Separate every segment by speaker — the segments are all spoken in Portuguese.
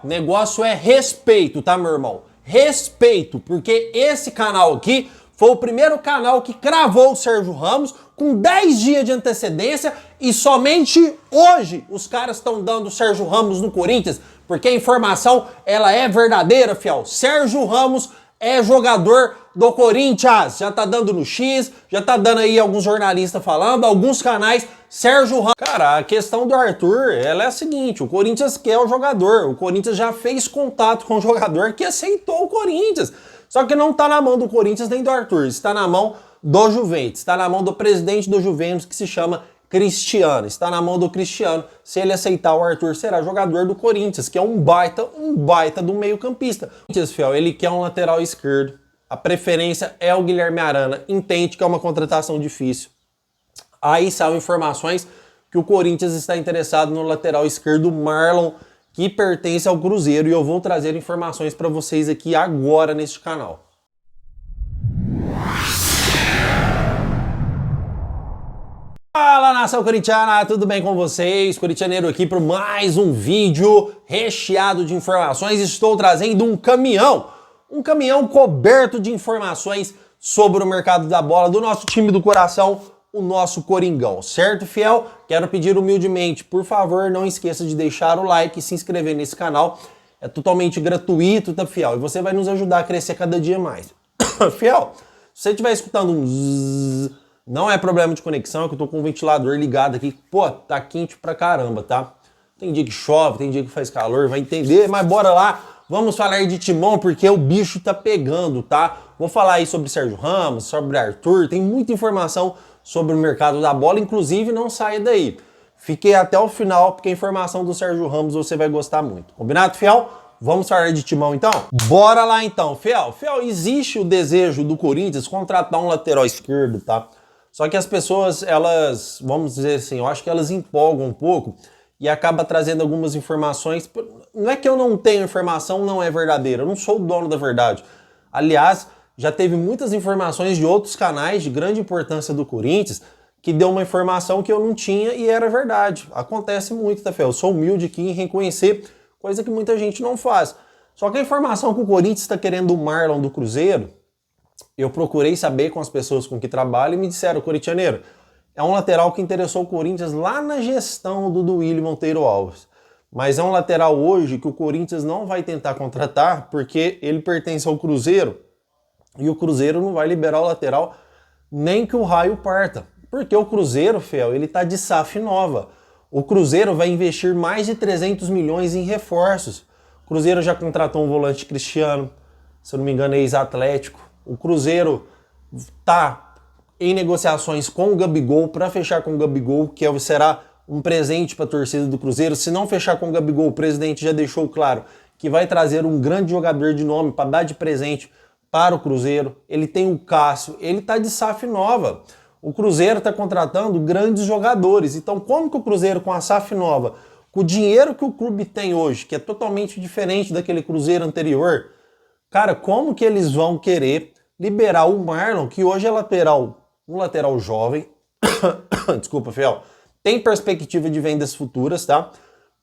Speaker 1: Negócio é respeito, tá, meu irmão? Respeito, porque esse canal aqui foi o primeiro canal que cravou o Sérgio Ramos com 10 dias de antecedência e somente hoje os caras estão dando o Sérgio Ramos no Corinthians, porque a informação, ela é verdadeira, fiel. Sérgio Ramos é jogador do Corinthians, já tá dando no X, já tá dando aí alguns jornalistas falando, alguns canais, Sérgio Ramos. Cara, a questão do Arthur, ela é a seguinte, o Corinthians quer o jogador, o Corinthians já fez contato com o jogador que aceitou o Corinthians, só que não tá na mão do Corinthians nem do Arthur, está na mão do Juventus, está na mão do presidente do Juventus que se chama Cristiano, está na mão do Cristiano, se ele aceitar o Arthur será jogador do Corinthians, que é um baita do meio campista. O Corinthians, fiel, ele quer um lateral esquerdo, a preferência é o Guilherme Arana, entende que é uma contratação difícil. Aí saem informações que o Corinthians está interessado no lateral esquerdo Marlon, que pertence ao Cruzeiro, e eu vou trazer informações para vocês aqui agora neste canal. Fala, nação corintiana, tudo bem com vocês? Corintianeiro aqui para mais um vídeo recheado de informações. Estou trazendo um caminhão coberto de informações sobre o mercado da bola do nosso time do coração, o nosso Coringão, certo, fiel? Quero pedir humildemente, por favor, não esqueça de deixar o like e se inscrever nesse canal. É totalmente gratuito, tá, fiel? E você vai nos ajudar a crescer cada dia mais. Fiel, se você estiver escutando um zzz, não é problema de conexão, é que eu tô com o ventilador ligado aqui. Pô, tá quente pra caramba, tá? Tem dia que chove, tem dia que faz calor, vai entender, mas bora lá. Vamos falar de Timão, porque o bicho tá pegando, tá? Vou falar aí sobre Sérgio Ramos, sobre Arthur, tem muita informação sobre o mercado da bola, inclusive não saia daí. Fiquei até o final, porque a informação do Sérgio Ramos você vai gostar muito. Combinado, fiel? Vamos falar de Timão, então? Bora lá, então, fiel. Fiel, existe o desejo do Corinthians contratar um lateral esquerdo, tá? Só que as pessoas, elas, vamos dizer assim, eu acho que elas empolgam um pouco e acaba trazendo algumas informações. Não é que eu não tenho informação, não é verdadeira. Eu não sou o dono da verdade. Aliás, já teve muitas informações de outros canais de grande importância do Corinthians que deu uma informação que eu não tinha e era verdade. Acontece muito, tá, Fê? Eu sou humilde aqui em reconhecer coisa que muita gente não faz. Só que a informação que o Corinthians está querendo o Marlon do Cruzeiro, eu procurei saber com as pessoas com que trabalho e me disseram, corintianeiro, é um lateral que interessou o Corinthians lá na gestão do Duílio Monteiro Alves. Mas é um lateral hoje que o Corinthians não vai tentar contratar porque ele pertence ao Cruzeiro e o Cruzeiro não vai liberar o lateral nem que o raio parta. Porque o Cruzeiro, Fel, ele tá de SAF nova. O Cruzeiro vai investir mais de 300 milhões em reforços. O Cruzeiro já contratou um volante Cristiano, se eu não me engano é ex-Atlético. O Cruzeiro tá em negociações com o Gabigol para fechar com o Gabigol, que será um presente para a torcida do Cruzeiro. Se não fechar com o Gabigol, o presidente já deixou claro que vai trazer um grande jogador de nome para dar de presente para o Cruzeiro. Ele tem o Cássio, ele tá de SAF nova. O Cruzeiro está contratando grandes jogadores. Então, como que o Cruzeiro com a SAF nova, com o dinheiro que o clube tem hoje, que é totalmente diferente daquele Cruzeiro anterior, cara, como que eles vão querer liberar o Marlon, que hoje é um lateral jovem, desculpa, fiel, tem perspectiva de vendas futuras, tá?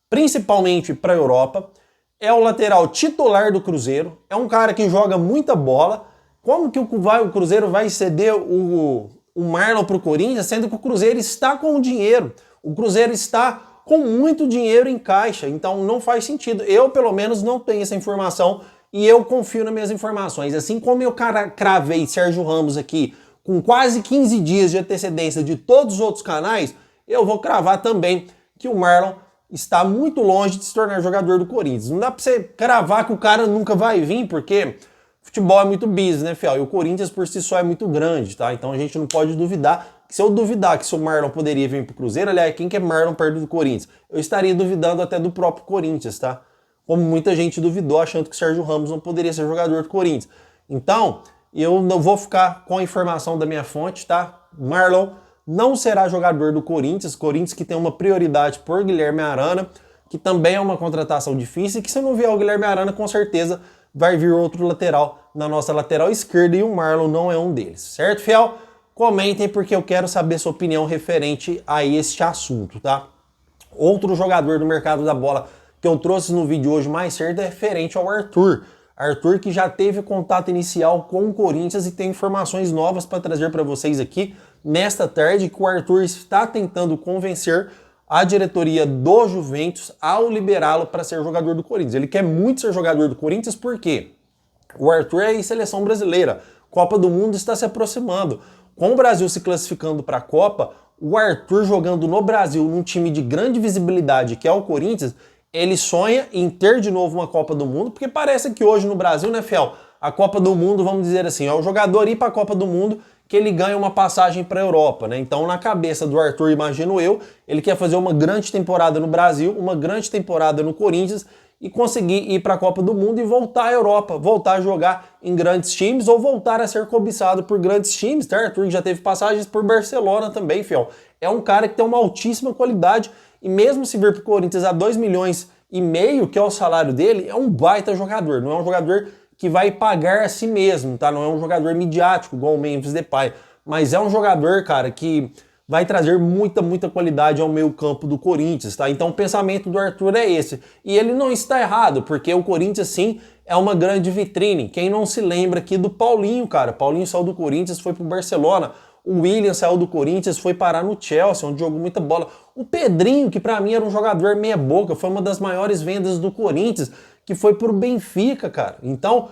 Speaker 1: Principalmente para a Europa, é o lateral titular do Cruzeiro, é um cara que joga muita bola. Como que o Cruzeiro vai ceder o Marlon para o Corinthians, sendo que o Cruzeiro está com o dinheiro, o Cruzeiro está com muito dinheiro em caixa, então não faz sentido. Eu, pelo menos, não tenho essa informação e eu confio nas minhas informações. Assim como eu cravei Sérgio Ramos aqui com quase 15 dias de antecedência de todos os outros canais, eu vou cravar também que o Marlon está muito longe de se tornar jogador do Corinthians. Não dá pra você cravar que o cara nunca vai vir, porque futebol é muito business, né, fiel? E o Corinthians por si só é muito grande, tá? Então a gente não pode duvidar. Se eu duvidar que o Marlon poderia vir pro Cruzeiro, aliás, quem que é Marlon perto do Corinthians? Eu estaria duvidando até do próprio Corinthians, tá? Como muita gente duvidou, achando que o Sérgio Ramos não poderia ser jogador do Corinthians. Então, eu não vou ficar com a informação da minha fonte, tá? Marlon não será jogador do Corinthians que tem uma prioridade por Guilherme Arana, que também é uma contratação difícil, e que se não vier o Guilherme Arana, com certeza vai vir outro lateral na nossa lateral esquerda, e o Marlon não é um deles, certo, fiel? Comentem, porque eu quero saber sua opinião referente a este assunto, tá? Outro jogador do mercado da bola que eu trouxe no vídeo hoje mais cedo é referente ao Arthur. Arthur que já teve contato inicial com o Corinthians e tem informações novas para trazer para vocês aqui nesta tarde, que o Arthur está tentando convencer a diretoria do Juventus ao liberá-lo para ser jogador do Corinthians. Ele quer muito ser jogador do Corinthians porque o Arthur é em seleção brasileira. Copa do Mundo está se aproximando. Com o Brasil se classificando para a Copa, o Arthur jogando no Brasil num time de grande visibilidade que é o Corinthians, ele sonha em ter de novo uma Copa do Mundo, porque parece que hoje no Brasil, né, Fiel, a Copa do Mundo, vamos dizer assim, é o jogador ir para a Copa do Mundo que ele ganha uma passagem para a Europa, né? Então, na cabeça do Arthur, imagino eu, ele quer fazer uma grande temporada no Brasil, uma grande temporada no Corinthians e conseguir ir para a Copa do Mundo e voltar à Europa, voltar a jogar em grandes times ou voltar a ser cobiçado por grandes times, tá? Arthur já teve passagens por Barcelona também, Fiel. É um cara que tem uma altíssima qualidade e mesmo se vir para o Corinthians a 2,5 milhões, que é o salário dele, é um baita jogador, não é um jogador que vai pagar a si mesmo, tá? Não é um jogador midiático, igual o Memphis Depay, mas é um jogador, cara, que vai trazer muita qualidade ao meio campo do Corinthians, tá? Então o pensamento do Arthur é esse. E ele não está errado, porque o Corinthians, sim, é uma grande vitrine. Quem não se lembra aqui do Paulinho, cara? Paulinho saiu do Corinthians, foi pro Barcelona. O William saiu do Corinthians, foi parar no Chelsea, onde jogou muita bola. O Pedrinho, que pra mim era um jogador meia boca, foi uma das maiores vendas do Corinthians, que foi pro Benfica, cara. Então,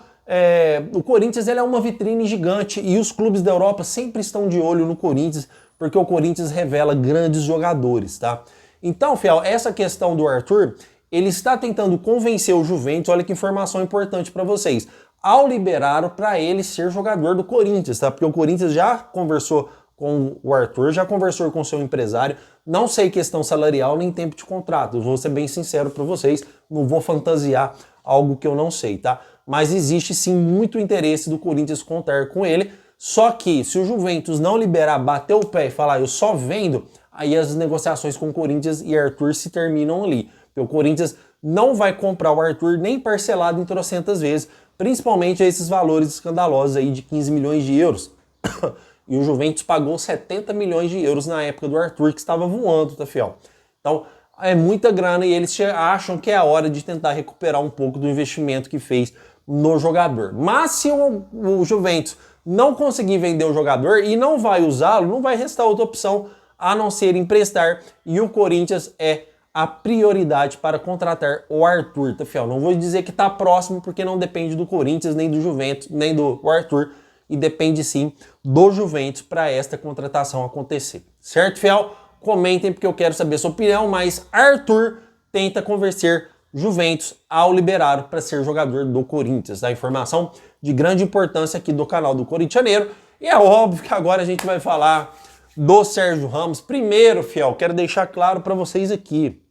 Speaker 1: o Corinthians ele é uma vitrine gigante e os clubes da Europa sempre estão de olho no Corinthians, porque o Corinthians revela grandes jogadores, tá? Então, Fiel, essa questão do Arthur, ele está tentando convencer o Juventus, olha que informação importante para vocês, ao liberar para ele ser jogador do Corinthians, tá? Porque o Corinthians já conversou com o Arthur, já conversou com o seu empresário, não sei questão salarial nem tempo de contrato, eu vou ser bem sincero para vocês, não vou fantasiar algo que eu não sei, tá? Mas existe sim muito interesse do Corinthians contar com ele, só que se o Juventus não liberar, bater o pé e falar eu só vendo, aí as negociações com o Corinthians e Arthur se terminam ali. Porque o Corinthians não vai comprar o Arthur nem parcelado em trocentas vezes, principalmente a esses valores escandalosos aí de 15 milhões de euros. E o Juventus pagou 70 milhões de euros na época do Arthur, que estava voando, tá, Fiel? Então, é muita grana e eles acham que é a hora de tentar recuperar um pouco do investimento que fez no jogador. Mas se o Juventus não conseguir vender o jogador e não vai usá-lo, não vai restar outra opção a não ser emprestar. E o Corinthians é a prioridade para contratar o Arthur, tá, Fiel? Não vou dizer que tá próximo, porque não depende do Corinthians, nem do Juventus, nem do Arthur, e depende sim do Juventus para esta contratação acontecer. Certo, Fiel? Comentem porque eu quero saber a sua opinião, mas Arthur tenta convencer Juventus ao liberar para ser jogador do Corinthians. A informação de grande importância aqui do canal do Corintianeiro. E é óbvio que agora a gente vai falar do Sérgio Ramos. Primeiro, Fiel, quero deixar claro para vocês aqui.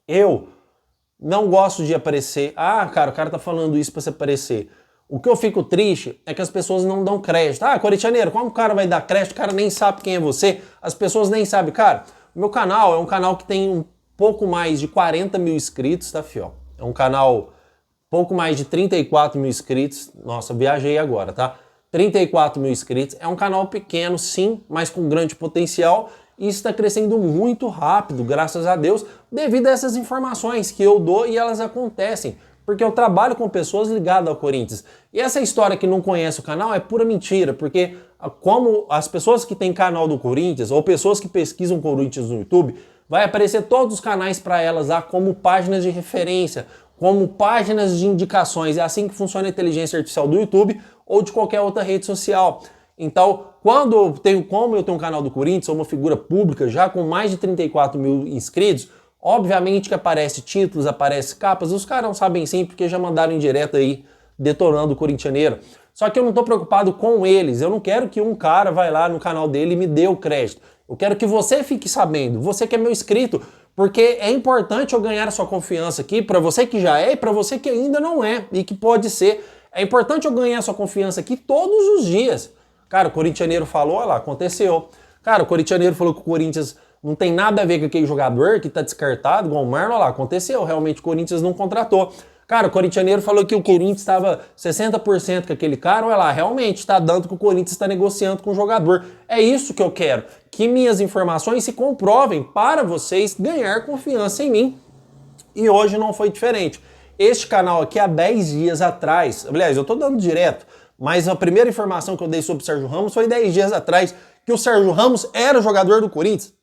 Speaker 1: Eu não gosto de aparecer. Ah, cara, o cara tá falando isso para se aparecer. O que eu fico triste é que as pessoas não dão crédito. Ah, Corintianeiro, como o cara vai dar crédito? O cara nem sabe quem é você. As pessoas nem sabem. Cara, o meu canal é um canal que tem um pouco mais de 40 mil inscritos, tá, Fiel? É um canal pouco mais de 34 mil inscritos. Nossa, viajei agora, tá? 34 mil inscritos. É um canal pequeno, sim, mas com grande potencial. E está crescendo muito rápido, graças a Deus, devido a essas informações que eu dou e elas acontecem. Porque eu trabalho com pessoas ligadas ao Corinthians. E essa história que não conhece o canal é pura mentira, porque como as pessoas que têm canal do Corinthians, ou pessoas que pesquisam Corinthians no YouTube, vai aparecer todos os canais para elas lá como páginas de referência, como páginas de indicações. É assim que funciona a inteligência artificial do YouTube ou de qualquer outra rede social. Então, como eu tenho um canal do Corinthians, sou uma figura pública já com mais de 34 mil inscritos, obviamente que aparece títulos, aparece capas, os caras não sabem sim porque já mandaram em direto aí detonando o Corintianeiro. Só que eu não estou preocupado com eles, eu não quero que um cara vai lá no canal dele e me dê o crédito. Eu quero que você fique sabendo, você que é meu inscrito, porque é importante eu ganhar a sua confiança aqui, para você que já é e para você que ainda não é e que pode ser. É importante eu ganhar a sua confiança aqui todos os dias. Cara, o Corintianeiro falou, olha lá, aconteceu. Cara, o Corintianeiro falou que o Corinthians não tem nada a ver com aquele jogador que tá descartado, igual o Marlon, olha lá, aconteceu. Realmente o Corinthians não contratou. Cara, o Corintianeiro falou que o Corinthians estava 60% com aquele cara, olha lá, realmente está dando que o Corinthians está negociando com o jogador. É isso que eu quero, que minhas informações se comprovem para vocês ganhar confiança em mim E hoje não foi diferente. Este canal aqui há 10 dias atrás, aliás, eu tô dando direto, mas a primeira informação que eu dei sobre o Sérgio Ramos foi 10 dias atrás, que o Sérgio Ramos era jogador do Corinthians.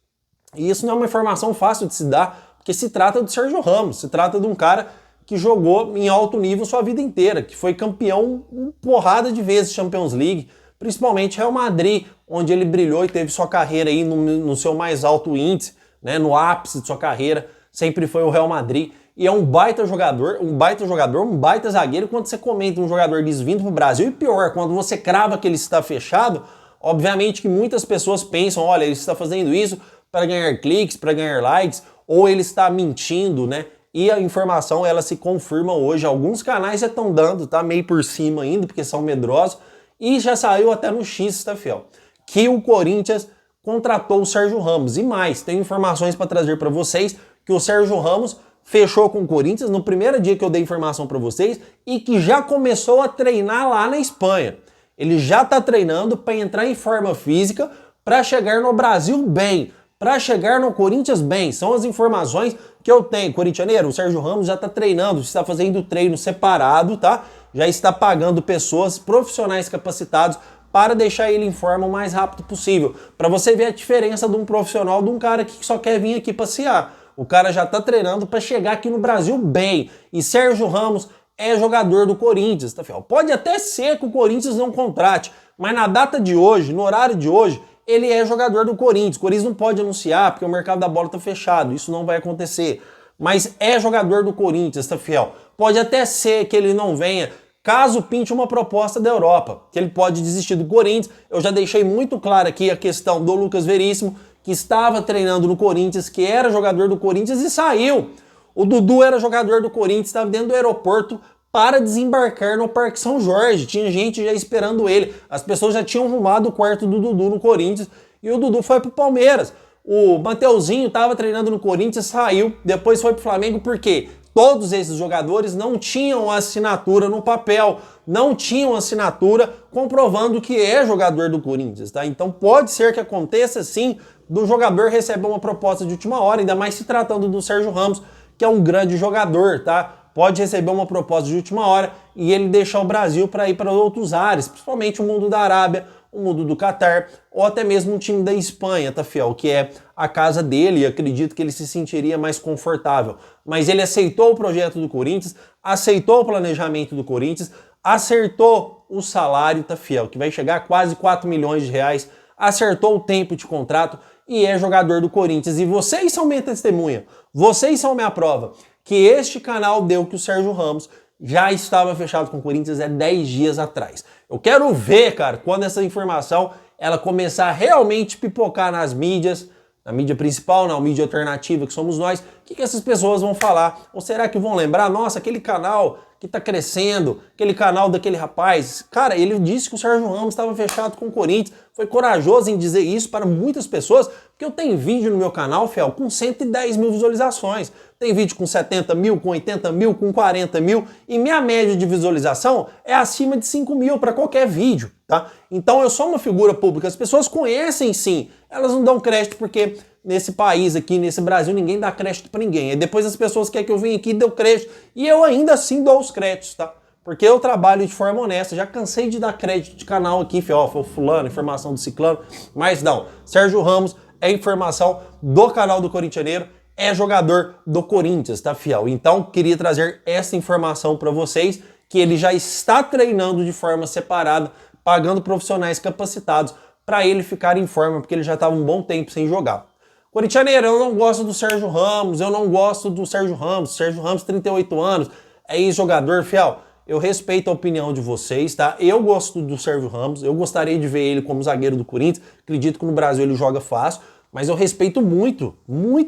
Speaker 1: E isso não é uma informação fácil de se dar, porque se trata do Sérgio Ramos, se trata de um cara que jogou em alto nível sua vida inteira, que foi campeão porrada de vezes Champions League, principalmente Real Madrid, onde ele brilhou e teve sua carreira aí no seu mais alto índice, né, no ápice de sua carreira, sempre foi o Real Madrid. E é um baita jogador, um baita zagueiro. Quando você comenta um jogador desvindo pro Brasil, e pior, quando você crava que ele está fechado, obviamente que muitas pessoas pensam, olha, ele está fazendo isso para ganhar cliques, para ganhar likes, ou ele está mentindo, né? E a informação, ela se confirma hoje. Alguns canais já estão dando, tá meio por cima ainda, porque são medrosos, e já saiu até no X, tá, fiel? Que o Corinthians contratou o Sérgio Ramos. E mais, tem informações para trazer para vocês que o Sérgio Ramos fechou com o Corinthians no primeiro dia que eu dei informação para vocês e que já começou a treinar lá na Espanha. Ele já está treinando para entrar em forma física para chegar no Brasil bem, para chegar no Corinthians bem. São as informações que eu tenho. Corintianeiro, o Sérgio Ramos já está treinando, está fazendo treino separado, tá? Já está pagando pessoas profissionais capacitados para deixar ele em forma o mais rápido possível. Para você ver a diferença de um profissional de um cara que só quer vir aqui passear. O cara já tá treinando para chegar aqui no Brasil bem. E Sérgio Ramos é jogador do Corinthians, tá, fiel? Pode até ser que o Corinthians não contrate, mas na data de hoje, no horário de hoje, ele é jogador do Corinthians. O Corinthians não pode anunciar porque o mercado da bola tá fechado. Isso não vai acontecer. Mas é jogador do Corinthians, tá, fiel? Pode até ser que ele não venha caso pinte uma proposta da Europa, que ele pode desistir do Corinthians. Eu já deixei muito claro aqui a questão do Lucas Veríssimo, que estava treinando no Corinthians, que era jogador do Corinthians e saiu. O Dudu era jogador do Corinthians, estava dentro do aeroporto para desembarcar no Parque São Jorge. Tinha gente já esperando ele. As pessoas já tinham arrumado o quarto do Dudu no Corinthians e o Dudu foi pro Palmeiras. O Mateuzinho estava treinando no Corinthians, saiu, depois foi pro Flamengo, por quê? Todos esses jogadores não tinham assinatura no papel, não tinham assinatura comprovando que é jogador do Corinthians, tá? Então pode ser que aconteça sim do jogador receber uma proposta de última hora, ainda mais se tratando do Sérgio Ramos, que é um grande jogador, tá? Pode receber uma proposta de última hora e ele deixar o Brasil para ir para outros ares, principalmente o mundo da Arábia, o mundo do Catar, ou até mesmo um time da Espanha, tá, fiel? Que é a casa dele e acredito que ele se sentiria mais confortável. Mas ele aceitou o projeto do Corinthians, aceitou o planejamento do Corinthians, acertou o salário, tá, fiel? Que vai chegar a quase 4 milhões de reais, acertou o tempo de contrato e é jogador do Corinthians. E vocês são minha testemunha, vocês são minha prova que este canal deu que o Sérgio Ramos já estava fechado com o Corinthians há 10 dias atrás. Eu quero ver, cara, quando essa informação ela começar a realmente pipocar nas mídias, na mídia principal, na mídia alternativa que somos nós, o que essas pessoas vão falar? Ou será que vão lembrar, nossa, aquele canal que tá crescendo, aquele canal daquele rapaz? Cara, ele disse que o Sérgio Ramos estava fechado com o Corinthians, foi corajoso em dizer isso para muitas pessoas, porque eu tenho vídeo no meu canal, fiel, com 110 mil visualizações, tem vídeo com 70 mil, com 80 mil, com 40 mil, e minha média de visualização é acima de 5 mil para qualquer vídeo, tá? Então eu sou uma figura pública, as pessoas conhecem sim, elas não dão crédito porque nesse país aqui, nesse Brasil, ninguém dá crédito para ninguém. E depois as pessoas querem que eu venha aqui e dê o crédito, e eu ainda assim dou os créditos, tá? Porque eu trabalho de forma honesta, já cansei de dar crédito de canal aqui, ó, foi o fulano, informação do ciclano, mas não, Sérgio Ramos é informação do canal do Corintianeiro, é jogador do Corinthians, tá, fiel? Então, queria trazer essa informação para vocês, que ele já está treinando de forma separada, pagando profissionais capacitados para ele ficar em forma, porque ele já estava um bom tempo sem jogar. Corintianeiro, eu não gosto do Sérgio Ramos, Sérgio Ramos, 38 anos, é ex-jogador, fiel. Eu respeito a opinião de vocês, tá? Eu gosto do Sérgio Ramos, eu gostaria de ver ele como zagueiro do Corinthians, acredito que no Brasil ele joga fácil, mas eu respeito muito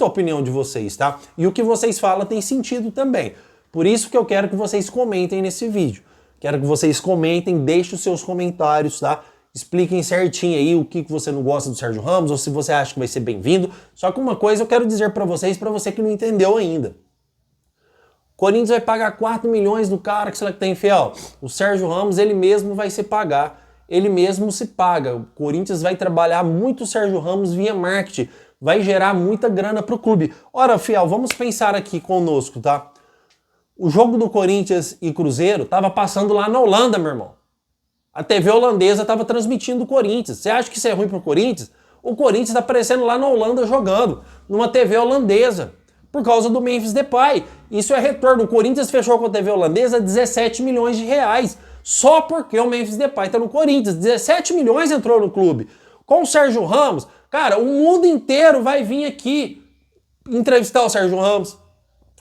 Speaker 1: a opinião de vocês, tá? E o que vocês falam tem sentido também. Por isso que eu quero que vocês comentem nesse vídeo. Quero que vocês comentem, deixem os seus comentários, tá? Expliquem certinho aí o que você não gosta do Sérgio Ramos, ou se você acha que vai ser bem-vindo. Só que uma coisa eu quero dizer para vocês, para você que não entendeu ainda. Corinthians vai pagar 4 milhões do cara que tem, fiel. O Sérgio Ramos, ele mesmo vai se pagar. Ele mesmo se paga. O Corinthians vai trabalhar muito o Sérgio Ramos via marketing. vai gerar muita grana pro clube. Ora, fiel, vamos pensar aqui conosco, tá? O jogo do Corinthians e Cruzeiro tava passando lá na Holanda, meu irmão. A TV holandesa tava transmitindo o Corinthians. Você acha que isso é ruim pro Corinthians? O Corinthians tá aparecendo lá na Holanda jogando, numa TV holandesa, por causa do Memphis Depay. Isso é retorno. O Corinthians fechou com a TV holandesa 17 milhões de reais, só porque o Memphis Depay tá no Corinthians. 17 milhões entrou no clube. Com o Sérgio Ramos, cara, o mundo inteiro vai vir aqui entrevistar o Sérgio Ramos,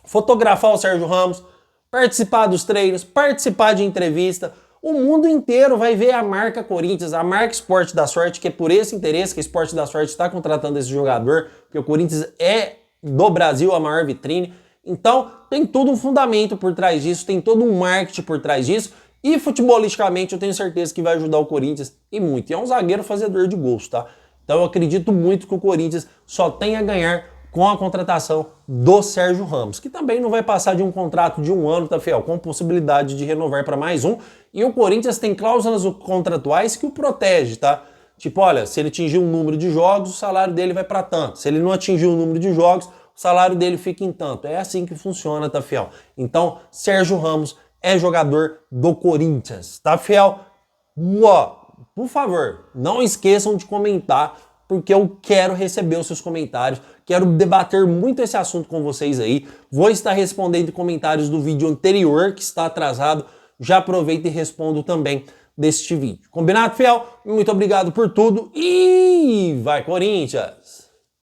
Speaker 1: fotografar o Sérgio Ramos, participar dos treinos, participar de entrevista. O mundo inteiro vai ver a marca Corinthians, a marca Esporte da Sorte, que é por esse interesse que a Esporte da Sorte está contratando esse jogador, porque o Corinthians é do Brasil a maior vitrine. Então tem todo um fundamento por trás disso, tem todo um marketing por trás disso, e futebolisticamente eu tenho certeza que vai ajudar o Corinthians e muito. E é um zagueiro fazedor de gols, tá? Então eu acredito muito que o Corinthians só tem a ganhar com a contratação do Sérgio Ramos, que também não vai passar de um contrato de 1 ano, tá, fiel? Com possibilidade de renovar para mais um. E o Corinthians tem cláusulas contratuais que o protege, tá? Tipo, olha, se ele atingir um número de jogos, o salário dele vai para tanto. Se ele não atingir um número de jogos, o salário dele fica em tanto. É assim que funciona, tá, fiel? Então, Sérgio Ramos é jogador do Corinthians, tá, fiel? Por favor, não esqueçam de comentar, porque eu quero receber os seus comentários, quero debater muito esse assunto com vocês aí. Vou estar respondendo comentários do vídeo anterior, que está atrasado. Já aproveito e respondo também deste vídeo. Combinado, fiel? Muito obrigado por tudo e vai, Corinthians!